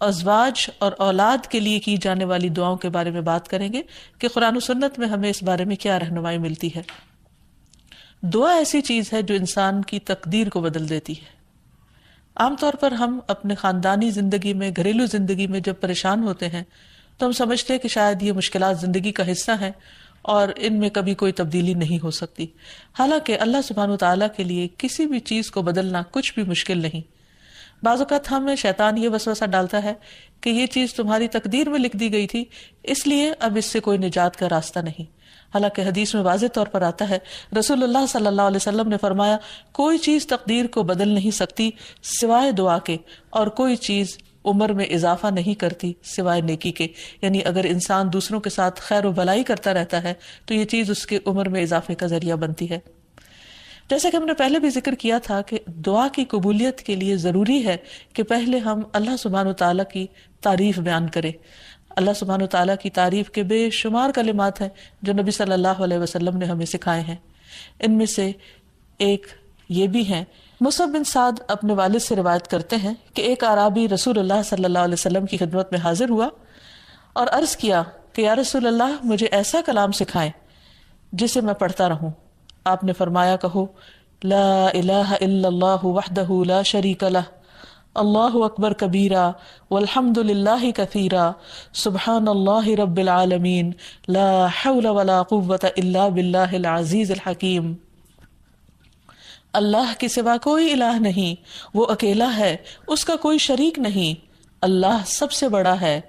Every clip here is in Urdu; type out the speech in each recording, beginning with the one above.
ازواج اور اولاد کے لیے کی جانے والی دعاؤں کے بارے میں بات کریں گے کہ قرآن و سنت میں ہمیں اس بارے میں کیا رہنمائی ملتی ہے۔ دعا ایسی چیز ہے جو انسان کی تقدیر کو بدل دیتی ہے۔ عام طور پر ہم اپنے خاندانی زندگی میں، گھریلو زندگی میں جب پریشان ہوتے ہیں تو ہم سمجھتے ہیں کہ شاید یہ مشکلات زندگی کا حصہ ہیں اور ان میں کبھی کوئی تبدیلی نہیں ہو سکتی، حالانکہ اللہ سبحانہ وتعالیٰ کے لیے کسی بھی چیز کو بدلنا کچھ بھی مشکل نہیں۔ بعض اوقات ہمیں شیطان یہ وسوسہ ڈالتا ہے کہ یہ چیز تمہاری تقدیر میں لکھ دی گئی تھی، اس لیے اب اس سے کوئی نجات کا راستہ نہیں، حالانکہ حدیث میں واضح طور پر آتا ہے، رسول اللہ صلی اللہ علیہ وسلم نے فرمایا، کوئی چیز تقدیر کو بدل نہیں سکتی سوائے دعا کے، اور کوئی چیز عمر میں اضافہ نہیں کرتی سوائے نیکی کے، یعنی اگر انسان دوسروں کے ساتھ خیر و بھلائی کرتا رہتا ہے تو یہ چیز اس کے عمر میں اضافے کا ذریعہ بنتی ہے۔ جیسا کہ ہم نے پہلے بھی ذکر کیا تھا کہ دعا کی قبولیت کے لیے ضروری ہے کہ پہلے ہم اللہ سبحانہ وتعالیٰ کی تعریف بیان کریں۔ اللہ سبحانہ وتعالیٰ کی تعریف کے بے شمار کلمات ہیں جو نبی صلی اللہ علیہ وسلم نے ہمیں سکھائے ہیں۔ ان میں سے ایک یہ بھی ہیں، مصعب بن سعد اپنے والد سے روایت کرتے ہیں کہ ایک اعرابی رسول اللہ صلی اللہ علیہ وسلم کی خدمت میں حاضر ہوا اور عرض کیا کہ یا رسول اللہ، مجھے ایسا کلام سکھائیں جسے میں پڑھتا رہوں۔ آپ نے فرمایا، کہو لا الہ الا اللہ وحدہ لا شریک لہ، اللہ اکبر کبیرا والحمد للہ کثیرا، سبحان اللہ رب العالمین، لا حول ولا قوة الا باللہ العزیز الحکیم۔ اللہ کے سوا کوئی الہ نہیں، وہ اکیلا ہے، اس کا کوئی شریک نہیں، اللہ سب سے بڑا ہے،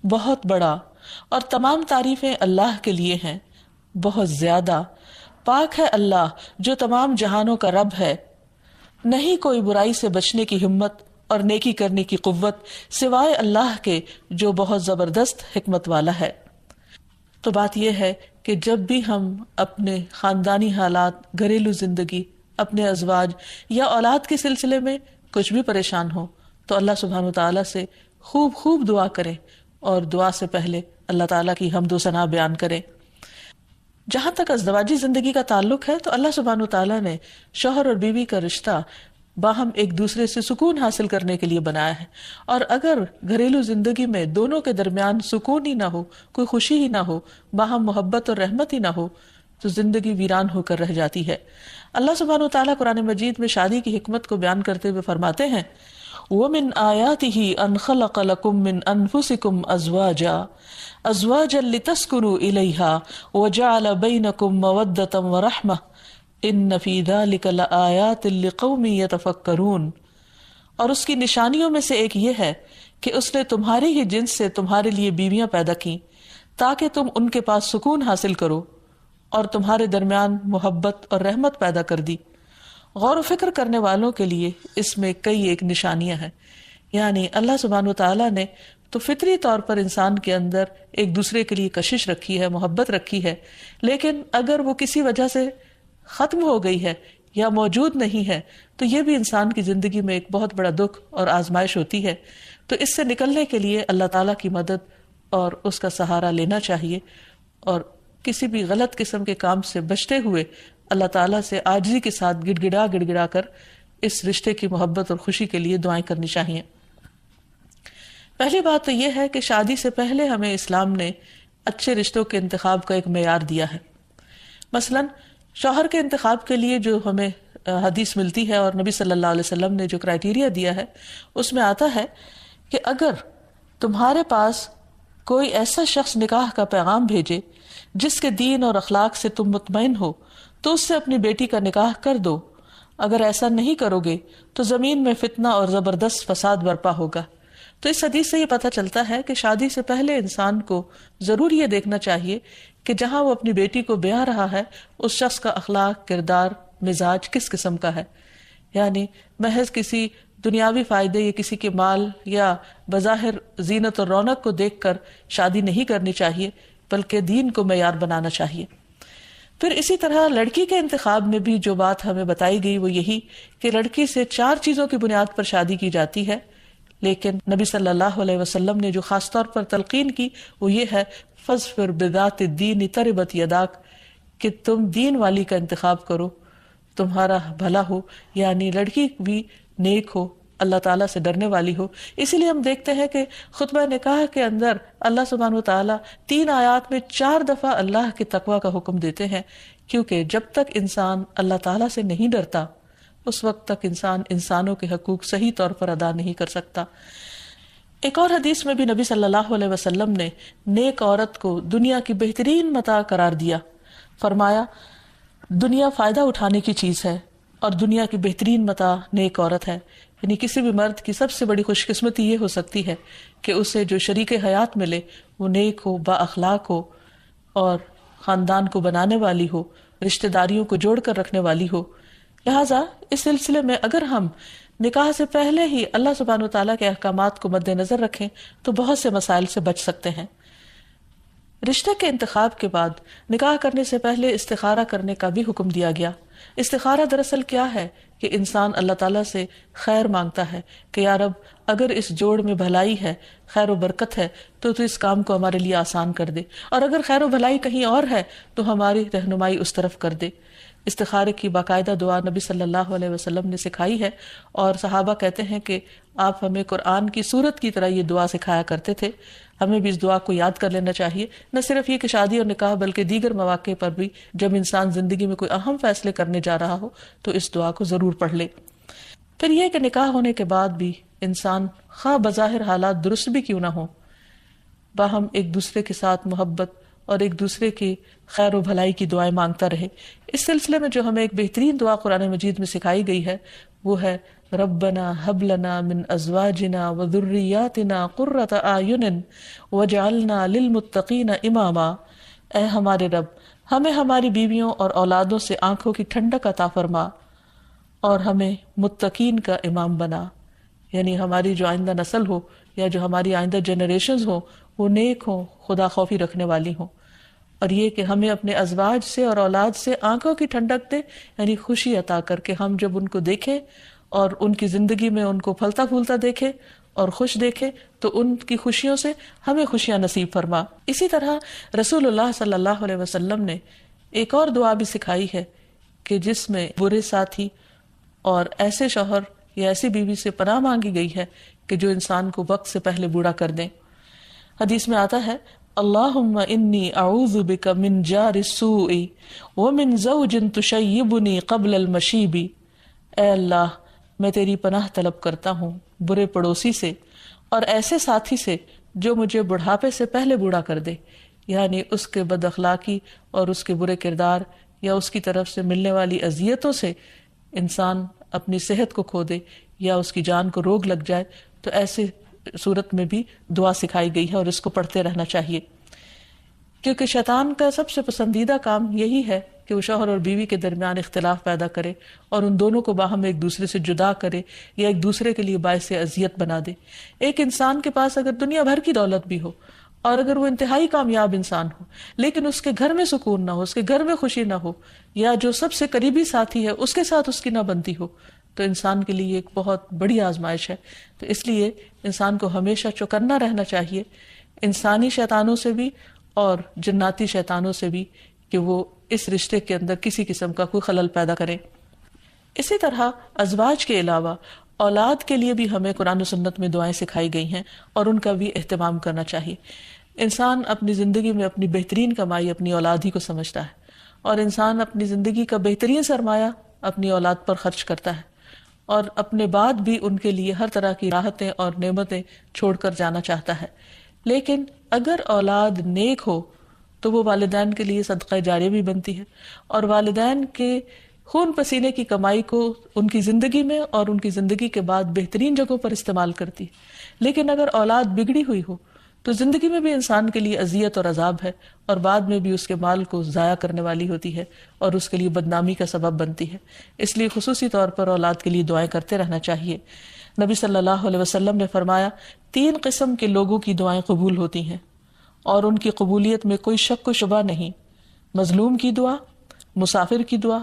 بہت بڑا، اور تمام تعریفیں اللہ کے لیے ہیں، بہت زیادہ۔ پاک ہے اللہ جو تمام جہانوں کا رب ہے، نہیں کوئی برائی سے بچنے کی ہمت اور نیکی کرنے کی قوت سوائے اللہ کے جو بہت زبردست حکمت والا ہے۔ تو بات یہ ہے کہ جب بھی ہم اپنے خاندانی حالات، گھریلو زندگی، اپنے ازواج یا اولاد کے سلسلے میں کچھ بھی پریشان ہو تو اللہ سبحانہ وتعالیٰ سے خوب خوب دعا کریں، اور دعا سے پہلے اللہ تعالیٰ کی حمد و ثنا بیان کریں۔ جہاں تک ازدواجی زندگی کا تعلق ہے تو اللہ سبحانہ وتعالیٰ نے شوہر اور بیوی کا رشتہ باہم ایک دوسرے سے سکون حاصل کرنے کے لیے بنایا ہے، اور اگر گھریلو زندگی میں دونوں کے درمیان سکون ہی نہ ہو، کوئی خوشی ہی نہ ہو، باہم محبت اور رحمت ہی نہ ہو تو زندگی ویران ہو کر رہ جاتی ہے۔ اللہ سبحانہ وتعالیٰ قرآن مجید میں شادی کی حکمت کو بیان کرتے ہوئے فرماتے ہیں، وَمِنْ آيَاتِهِ أَنْ خَلَقَ لَكُم مِّنْ أَنفُسِكُمْ أَزْوَاجًا لِتَسْكُنُوا إِلَيْهَا وَجَعَلَ بَيْنَكُم مَّوَدَّةً وَرَحْمَةً إِنَّ فِي ذَلِكَ لَآيَاتٍ لِقَوْمٍ يَتَفَكَّرُونَ۔ اور اس کی نشانیوں میں سے ایک یہ ہے کہ اس نے تمہاری ہی جنس سے تمہارے لیے بیویاں پیدا کی تاکہ تم ان کے پاس سکون حاصل کرو، اور تمہارے درمیان محبت اور رحمت پیدا کر دی۔ غور و فکر کرنے والوں کے لیے اس میں کئی ایک نشانیاں ہیں، یعنی اللہ سبحانہ وتعالیٰ نے تو فطری طور پر انسان کے اندر ایک دوسرے کے لیے کشش رکھی ہے، محبت رکھی ہے، لیکن اگر وہ کسی وجہ سے ختم ہو گئی ہے یا موجود نہیں ہے تو یہ بھی انسان کی زندگی میں ایک بہت بڑا دکھ اور آزمائش ہوتی ہے۔ تو اس سے نکلنے کے لیے اللہ تعالیٰ کی مدد اور اس کا سہارا لینا چاہیے، اور کسی بھی غلط قسم کے کام سے بچتے ہوئے اللہ تعالیٰ سے عاجزی کے ساتھ گڑ گڑا کر اس رشتے کی محبت اور خوشی کے لیے دعائیں کرنی چاہیے۔ پہلی بات تو یہ ہے کہ شادی سے پہلے ہمیں اسلام نے اچھے رشتوں کے انتخاب کا ایک معیار دیا ہے۔ مثلا شوہر کے انتخاب کے لیے جو ہمیں حدیث ملتی ہے اور نبی صلی اللہ علیہ وسلم نے جو کرائیٹیریا دیا ہے اس میں آتا ہے کہ اگر تمہارے پاس کوئی ایسا شخص نکاح کا پیغام بھیجے جس کے دین اور اخلاق سے تم مطمئن ہو تو اس سے اپنی بیٹی کا نکاح کر دو، اگر ایسا نہیں کرو گے تو زمین میں فتنہ اور زبردست فساد برپا ہوگا۔ تو اس حدیث سے یہ پتہ چلتا ہے کہ شادی سے پہلے انسان کو ضرور یہ دیکھنا چاہیے کہ جہاں وہ اپنی بیٹی کو بیاہ رہا ہے اس شخص کا اخلاق، کردار، مزاج کس قسم کا ہے، یعنی محض کسی دنیاوی فائدے یا کسی کے مال یا بظاہر زینت اور رونق کو دیکھ کر شادی نہیں کرنی چاہیے، بلکہ دین کو معیار بنانا چاہیے۔ پھر اسی طرح لڑکی کے انتخاب میں بھی جو بات ہمیں بتائی گئی وہ یہی کہ لڑکی سے 4 چیزوں کی بنیاد پر شادی کی جاتی ہے، لیکن نبی صلی اللہ علیہ وسلم نے جو خاص طور پر تلقین کی وہ یہ ہے، فَاظْفِرْ بِذَاتِ الدِّينِ تَرِبَتْ يَدَاكَ، کہ تم دین والی کا انتخاب کرو، تمہارا بھلا ہو، یعنی لڑکی بھی نیک ہو، اللہ تعالیٰ سے ڈرنے والی ہو. اسی لیے ہم دیکھتے ہیں کہ خطبہ نکاح کے اندر اللہ سبحانہ وتعالیٰ 3 آیات میں 4 دفعہ اللہ کے تقوی کا حکم دیتے ہیں، کیونکہ جب تک انسان اللہ تعالیٰ سے نہیں ڈرتا اس وقت تک انسان انسانوں کے حقوق صحیح طور پر ادا نہیں کر سکتا. ایک اور حدیث میں بھی نبی صلی اللہ علیہ وسلم نے نیک عورت کو دنیا کی بہترین متاع قرار دیا. فرمایا دنیا فائدہ اٹھانے کی چیز ہے اور دنیا کی بہترین متاع نیک عورت ہے. یعنی کسی بھی مرد کی سب سے بڑی خوش قسمتی یہ ہو سکتی ہے کہ اسے جو شریک حیات ملے وہ نیک ہو، با اخلاق ہو اور خاندان کو بنانے والی ہو، رشتہ داریوں کو جوڑ کر رکھنے والی ہو. لہٰذا اس سلسلے میں اگر ہم نکاح سے پہلے ہی اللہ سبحانہ وتعالیٰ کے احکامات کو مد نظر رکھیں تو بہت سے مسائل سے بچ سکتے ہیں. رشتے کے انتخاب کے بعد نکاح کرنے سے پہلے استخارہ کرنے کا بھی حکم دیا گیا. استخارہ دراصل کیا ہے کہ انسان اللہ تعالیٰ سے خیر مانگتا ہے کہ یا رب اگر اس جوڑ میں بھلائی ہے، خیر و برکت ہے تو اس کام کو ہمارے لیے آسان کر دے، اور اگر خیر و بھلائی کہیں اور ہے تو ہماری رہنمائی اس طرف کر دے. استخارے کی باقاعدہ دعا نبی صلی اللہ علیہ وسلم نے سکھائی ہے، اور صحابہ کہتے ہیں کہ آپ ہمیں قرآن کی سورت کی طرح یہ دعا سکھایا کرتے تھے. ہمیں بھی اس دعا کو یاد کر لینا چاہیے، نہ صرف یہ کہ شادی اور نکاح بلکہ دیگر مواقع پر بھی جب انسان زندگی میں کوئی اہم فیصلے کرنے جا رہا ہو تو اس دعا کو ضرور پڑھ لے. پھر یہ کہ نکاح ہونے کے بعد بھی انسان خواہ بظاہر حالات درست بھی کیوں نہ ہو، باہم ایک دوسرے کے ساتھ محبت اور ایک دوسرے کی خیر و بھلائی کی دعائیں مانگتا رہے. اس سلسلے میں جو ہمیں ایک بہترین دعا قرآن مجید میں سکھائی گئی ہے وہ ہے ربنا ہب لنا من ازواجنا وذریاتنا قرۃ اعین وجعلنا للمتقین اماما. اے ہمارے رب ہمیں ہماری بیویوں اور اولادوں سے آنکھوں کی ٹھنڈک عطا فرما اور ہمیں متقین کا امام بنا. یعنی ہماری جو آئندہ نسل ہو یا جو ہماری آئندہ جنریشنز ہو وہ نیک ہوں، خدا خوفی رکھنے والی ہوں. اور یہ کہ ہمیں اپنے ازواج سے اور اولاد سے آنکھوں کی ٹھنڈک دے، یعنی خوشی عطا کر کے ہم جب ان کو دیکھیں اور ان کی زندگی میں ان کو پھلتا پھولتا دیکھیں اور خوش دیکھیں تو ان کی خوشیوں سے ہمیں خوشیاں نصیب فرما. اسی طرح رسول اللہ صلی اللہ علیہ وسلم نے ایک اور دعا بھی سکھائی ہے کہ جس میں برے ساتھی اور ایسے شوہر یا ایسی بیوی سے پناہ مانگی گئی ہے کہ جو انسان کو وقت سے پہلے بوڑھا کر دیں. حدیث میں آتا ہے اللہم انی اعوذ بک من جار السوء ومن زوج تشیبنی قبل المشیب. اے اللہ میں تیری پناہ طلب کرتا ہوں برے پڑوسی سے اور ایسے ساتھی سے جو مجھے بڑھاپے سے پہلے بوڑھا کر دے. یعنی اس کے بد اخلاقی اور اس کے برے کردار یا اس کی طرف سے ملنے والی اذیتوں سے انسان اپنی صحت کو کھو دے یا اس کی جان کو روگ لگ جائے تو ایسے صورت میں بھی دعا سکھائی گئی ہے اور اس کو پڑھتے رہنا چاہیے. کیونکہ شیطان کا سب سے پسندیدہ کام یہی ہے کہ وہ شوہر اور بیوی کے درمیان اختلاف پیدا کرے اور ان دونوں کو باہم ایک دوسرے سے جدا کرے یا ایک دوسرے کے لیے باعث اذیت بنا دے. ایک انسان کے پاس اگر دنیا بھر کی دولت بھی ہو اور اگر وہ انتہائی کامیاب انسان ہو لیکن اس کے گھر میں سکون نہ ہو، اس کے گھر میں خوشی نہ ہو، یا جو سب سے قریبی ساتھی ہے اس کے ساتھ اس کی نہ بنتی ہو، تو انسان کے لیے ایک بہت بڑی آزمائش ہے. تو اس لیے انسان کو ہمیشہ چوکنا رہنا چاہیے انسانی شیطانوں سے بھی اور جناتی شیطانوں سے بھی کہ وہ اس رشتے کے اندر کسی قسم کا کوئی خلل پیدا کریں. اسی طرح ازواج کے علاوہ اولاد کے لیے بھی ہمیں قرآن و سنت میں دعائیں سکھائی گئی ہیں اور ان کا بھی اہتمام کرنا چاہیے. انسان اپنی زندگی میں اپنی بہترین کمائی اپنی اولاد ہی کو سمجھتا ہے اور انسان اپنی زندگی کا بہترین سرمایہ اپنی اولاد پر خرچ کرتا ہے اور اپنے بعد بھی ان کے لیے ہر طرح کی راحتیں اور نعمتیں چھوڑ کر جانا چاہتا ہے. لیکن اگر اولاد نیک ہو تو وہ والدین کے لیے صدقہ جاریہ بھی بنتی ہے اور والدین کے خون پسینے کی کمائی کو ان کی زندگی میں اور ان کی زندگی کے بعد بہترین جگہوں پر استعمال کرتی ہے. لیکن اگر اولاد بگڑی ہوئی ہو تو زندگی میں بھی انسان کے لیے اذیت اور عذاب ہے اور بعد میں بھی اس کے مال کو ضائع کرنے والی ہوتی ہے اور اس کے لیے بدنامی کا سبب بنتی ہے. اس لیے خصوصی طور پر اولاد کے لیے دعائیں کرتے رہنا چاہیے. نبی صلی اللہ علیہ وسلم نے فرمایا 3 قسم کے لوگوں کی دعائیں قبول ہوتی ہیں اور ان کی قبولیت میں کوئی شک و شبہ نہیں. مظلوم کی دعا، مسافر کی دعا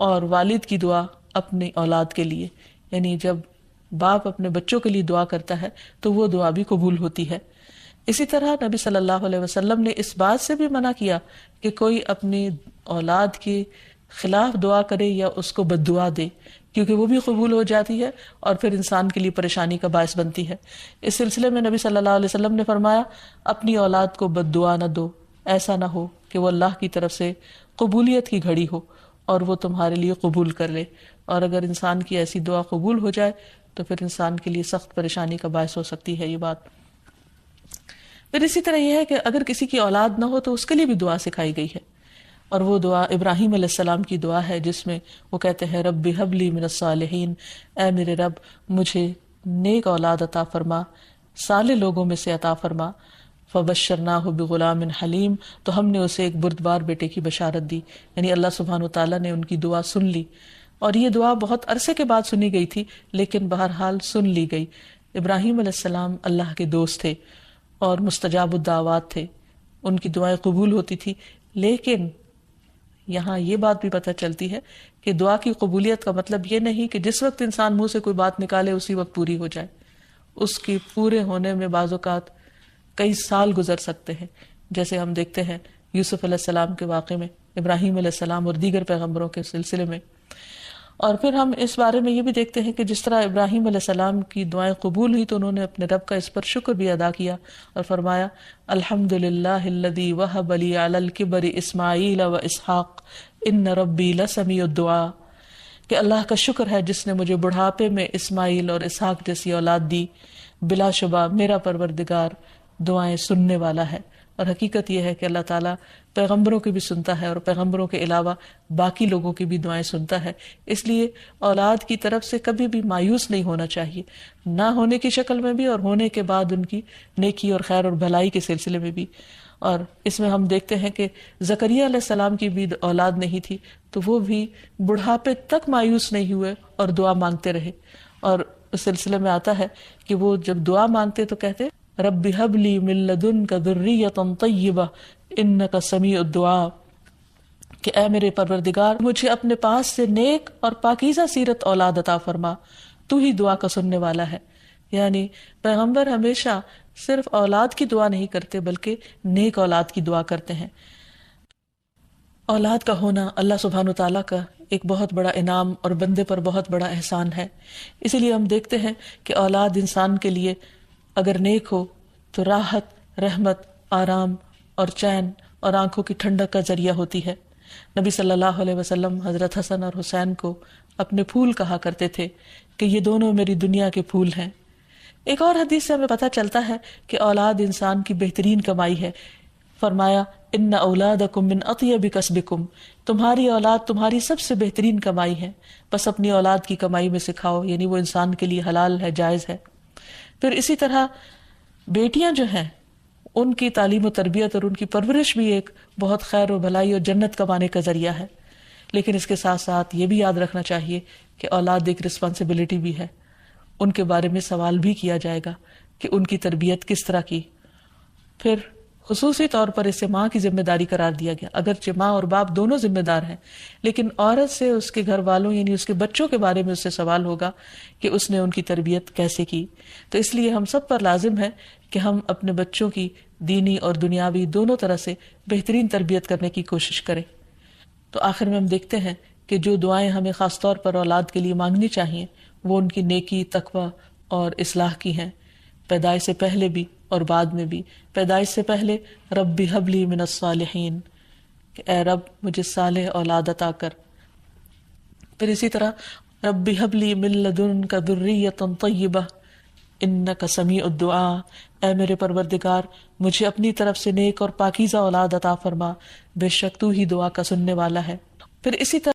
اور والد کی دعا اپنی اولاد کے لیے. یعنی جب باپ اپنے بچوں کے لیے دعا کرتا ہے تو وہ دعا بھی قبول ہوتی ہے. اسی طرح نبی صلی اللہ علیہ وسلم نے اس بات سے بھی منع کیا کہ کوئی اپنی اولاد کے خلاف دعا کرے یا اس کو بد دعا دے، کیونکہ وہ بھی قبول ہو جاتی ہے اور پھر انسان کے لیے پریشانی کا باعث بنتی ہے۔ اس سلسلے میں نبی صلی اللہ علیہ وسلم نے فرمایا، اپنی اولاد کو بد دعا نہ دو، ایسا نہ ہو کہ وہ اللہ کی طرف سے قبولیت کی گھڑی ہو اور وہ تمہارے لیے قبول کر لے، اور اگر انسان کی ایسی دعا قبول ہو جائے تو پھر انسان کے لیے سخت پریشانی کا باعث ہو سکتی ہے یہ بات۔ پھر اسی طرح یہ ہے کہ اگر کسی کی اولاد نہ ہو تو اس کے لیے بھی دعا سکھائی گئی ہے، اور وہ دعا ابراہیم علیہ السلام کی دعا ہے، جس میں وہ کہتے ہیں رب ہب لی من الصالحین، اے میرے رب مجھے نیک اولاد عطا فرما، صالح لوگوں میں سے عطا فرما۔ فبشرناہ بغلام حلیم، تو ہم نے اسے ایک بردبار بیٹے کی بشارت دی، یعنی اللہ سبحانہ وتعالیٰ نے ان کی دعا سن لی، اور یہ دعا بہت عرصے کے بعد سنی گئی تھی لیکن بہرحال سن لی گئی۔ ابراہیم علیہ السلام اللہ کے دوست تھے اور مستجاب الدعوات تھے، ان کی دعائیں قبول ہوتی تھی، لیکن یہاں یہ بات بھی پتہ چلتی ہے کہ دعا کی قبولیت کا مطلب یہ نہیں کہ جس وقت انسان منہ سے کوئی بات نکالے اسی وقت پوری ہو جائے، اس کی پورے ہونے میں بعض اوقات کئی سال گزر سکتے ہیں، جیسے ہم دیکھتے ہیں یوسف علیہ السلام کے واقعے میں، ابراہیم علیہ السلام اور دیگر پیغمبروں کے سلسلے میں۔ اور پھر ہم اس بارے میں یہ بھی دیکھتے ہیں کہ جس طرح ابراہیم علیہ السلام کی دعائیں قبول ہوئی تو انہوں نے اپنے رب کا اس پر شکر بھی ادا کیا اور فرمایا الحمدللہ الذی وہب لی علی الکبر اسماعیل و اسحاق ان ربی لسمیع الدعاء، کہ اللہ کا شکر ہے جس نے مجھے بڑھاپے میں اسماعیل اور اسحاق جیسی اولاد دی، بلا شبہ میرا پروردگار دعائیں سننے والا ہے۔ اور حقیقت یہ ہے کہ اللہ تعالیٰ پیغمبروں کی بھی سنتا ہے اور پیغمبروں کے علاوہ باقی لوگوں کی بھی دعائیں سنتا ہے، اس لیے اولاد کی طرف سے کبھی بھی مایوس نہیں ہونا چاہیے، نہ ہونے کی شکل میں بھی اور ہونے کے بعد ان کی نیکی اور خیر اور بھلائی کے سلسلے میں بھی۔ اور اس میں ہم دیکھتے ہیں کہ زکریا علیہ السلام کی بھی اولاد نہیں تھی تو وہ بھی بڑھاپے تک مایوس نہیں ہوئے اور دعا مانگتے رہے، اور اس سلسلے میں آتا ہے کہ وہ جب دعا مانگتے تو کہتے رب ہب لی من لدنک ذریۃ طیبہ انک سمیع الدعاء، کہ اے میرے پروردگار مجھے اپنے پاس سے نیک اور پاکیزہ سیرت اولاد عطا فرما، تو ہی دعا کا سننے والا ہے۔ یعنی پیغمبر ہمیشہ صرف اولاد کی دعا نہیں کرتے بلکہ نیک اولاد کی دعا کرتے ہیں۔ اولاد کا ہونا اللہ سبحانہ تعالیٰ کا ایک بہت بڑا انعام اور بندے پر بہت بڑا احسان ہے، اسی لیے ہم دیکھتے ہیں کہ اولاد انسان کے لیے اگر نیک ہو تو راحت، رحمت، آرام اور چین اور آنکھوں کی ٹھنڈک کا ذریعہ ہوتی ہے۔ نبی صلی اللہ علیہ وسلم حضرت حسن اور حسین کو اپنے پھول کہا کرتے تھے کہ یہ دونوں میری دنیا کے پھول ہیں۔ ایک اور حدیث سے ہمیں پتہ چلتا ہے کہ اولاد انسان کی بہترین کمائی ہے۔ فرمایا ان اولادکم من اطیب کسبکم، تمہاری اولاد تمہاری سب سے بہترین کمائی ہے، بس اپنی اولاد کی کمائی میں سے کھاؤ، یعنی وہ انسان کے لیے حلال ہے، جائز ہے۔ پھر اسی طرح بیٹیاں جو ہیں ان کی تعلیم و تربیت اور ان کی پرورش بھی ایک بہت خیر و بھلائی اور جنت کمانے کا ذریعہ ہے، لیکن اس کے ساتھ ساتھ یہ بھی یاد رکھنا چاہیے کہ اولاد ایک رسپانسبلٹی بھی ہے، ان کے بارے میں سوال بھی کیا جائے گا کہ ان کی تربیت کس طرح کی۔ پھر خصوصی طور پر اسے ماں کی ذمہ داری قرار دیا گیا، اگرچہ ماں اور باپ دونوں ذمہ دار ہیں، لیکن عورت سے اس کے گھر والوں یعنی اس کے بچوں کے بارے میں اس سے سوال ہوگا کہ اس نے ان کی تربیت کیسے کی۔ تو اس لیے ہم سب پر لازم ہے کہ ہم اپنے بچوں کی دینی اور دنیاوی دونوں طرح سے بہترین تربیت کرنے کی کوشش کریں۔ تو آخر میں ہم دیکھتے ہیں کہ جو دعائیں ہمیں خاص طور پر اولاد کے لیے مانگنی چاہیے وہ ان کی نیکی، تقوی اور اصلاح کی ہیں، پیدائش سے پہلے بھی اور بعد میں بھی۔ پیدائش سے پہلے رب ہب لی من الصالحین، کہ اے رب مجھے صالح اولاد عطا کر۔ پھر اسی طرح رب ہب لی من لدنک ذریۃ طیبہ انک سمیع الدعاء، اے میرے پروردگار مجھے اپنی طرف سے نیک اور پاکیزہ اولاد عطا فرما، بے شک تو ہی دعا کا سننے والا ہے۔ پھر اسی طرح